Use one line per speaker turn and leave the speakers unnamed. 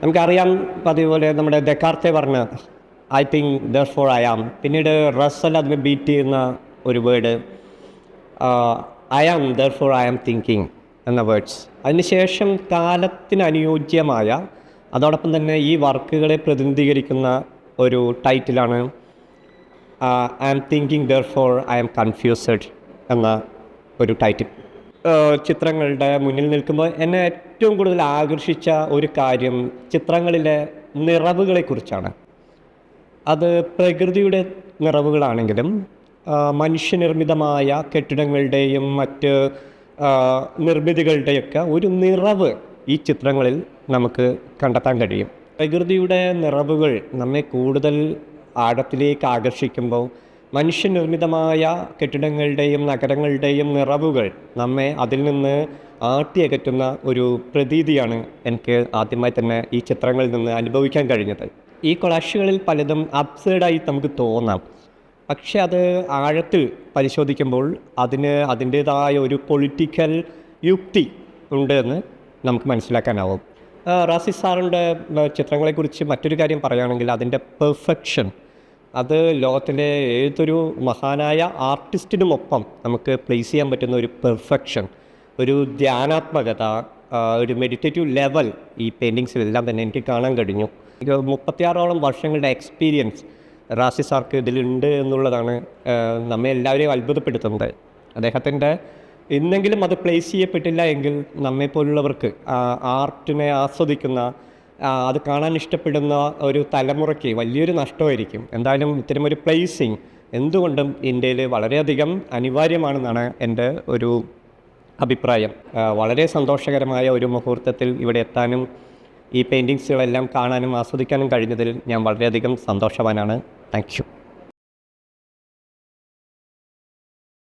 നമുക്കറിയാം പതിപോലെ നമ്മുടെ ദെക്കാർത്തെ പറഞ്ഞ I think therefore I am. പിന്നീട് റസൽ അതിന് ബീറ്റ് ചെയ്യുന്ന ഒരു word I am therefore I am thinking എന്ന വേർഡ്സ്. അതിനുശേഷം കാലത്തിന് അനുയോജ്യമായ അതോടൊപ്പം തന്നെ ഈ വർക്കുകളെ പ്രതിനിധീകരിക്കുന്ന ഒരു ടൈറ്റിലാണ് I am thinking therefore I am confused എന്ന ഒരു ടൈറ്റിൽ. ചിത്രങ്ങളുടെ മുന്നിൽ നിൽക്കുമ്പോൾ എന്നെ ഏറ്റവും കൂടുതൽ ആകർഷിച്ച ഒരു കാര്യം ചിത്രങ്ങളിലെ നിറവുകളെക്കുറിച്ചാണ്. അത് പ്രകൃതിയുടെ നിറവുകളാണെങ്കിലും മനുഷ്യനിർമ്മിതമായ കെട്ടിടങ്ങളുടെയും മറ്റ് നിർമ്മിതികളുടെയൊക്കെ ഒരു നിറവ് ഈ ചിത്രങ്ങളിൽ നമുക്ക് കണ്ടെത്താൻ കഴിയും. പ്രകൃതിയുടെ നിറവുകൾ നമ്മെ കൂടുതൽ ആഴത്തിലേക്ക് ആകർഷിക്കുമ്പോൾ മനുഷ്യനിർമ്മിതമായ കെട്ടിടങ്ങളുടെയും നഗരങ്ങളുടെയും നിറവുകൾ നമ്മെ അതിൽ നിന്ന് ആട്ടിയകറ്റുന്ന ഒരു പ്രതീതിയാണ് എനിക്ക് ആദ്യമായി തന്നെ ഈ ചിത്രങ്ങളിൽ നിന്ന് അനുഭവിക്കാൻ കഴിഞ്ഞത്. ഈ കൊളാഷുകളിൽ പലതും അബ്സേർഡായി നമുക്ക് തോന്നാം, പക്ഷെ അത് ആഴത്തിൽ പരിശോധിക്കുമ്പോൾ അതിന് അതിൻ്റേതായ ഒരു പൊളിറ്റിക്കൽ യുക്തി ഉണ്ട് എന്ന് നമുക്ക് മനസ്സിലാക്കാനാവും. റാസി സാറിൻ്റെ ചിത്രങ്ങളെക്കുറിച്ച് മറ്റൊരു കാര്യം പറയുകയാണെങ്കിൽ അതിൻ്റെ പെർഫെക്ഷൻ, അത് ലോകത്തിലെ ഏതൊരു മഹാനായ ആർട്ടിസ്റ്റിനുമൊപ്പം നമുക്ക് പ്ലേസ് ചെയ്യാൻ പറ്റുന്ന ഒരു പെർഫെക്ഷൻ, ഒരു ധ്യാനാത്മകത, ഒരു മെഡിറ്റേറ്റീവ് ലെവൽ ഈ പെയിൻറ്റിങ്സിലെല്ലാം തന്നെ എനിക്ക് കാണാൻ കഴിഞ്ഞു. 36ഓളം വർഷങ്ങളുടെ എക്സ്പീരിയൻസ് റാസി സാർക്ക് ഇതിലുണ്ട് എന്നുള്ളതാണ് നമ്മെ എല്ലാവരെയും അത്ഭുതപ്പെടുത്തുന്നത്. അദ്ദേഹത്തിൻ്റെ ഇന്നെങ്കിലും അത് പ്ലേസ് ചെയ്യപ്പെട്ടില്ല എങ്കിൽ നമ്മെപ്പോലുള്ളവർക്ക് ആർട്ടിനെ ആസ്വദിക്കുന്ന അത് കാണാൻ ഇഷ്ടപ്പെടുന്ന ഒരു തലമുറയ്ക്ക് വലിയൊരു നഷ്ടമായിരിക്കും. എന്തായാലും ഇത്തരമൊരു പ്ലേസിങ് എന്തുകൊണ്ടും ഇന്ത്യയിൽ വളരെയധികം അനിവാര്യമാണെന്നാണ് എൻ്റെ ഒരു അഭിപ്രായം. വളരെ സന്തോഷകരമായ ഒരു മുഹൂർത്തത്തിൽ ഇവിടെ എത്താനും ഈ പെയിൻറ്റിങ്സുകളെല്ലാം കാണാനും ആസ്വദിക്കാനും കഴിഞ്ഞതിൽ ഞാൻ വളരെയധികം സന്തോഷവാനാണ്. Thank you.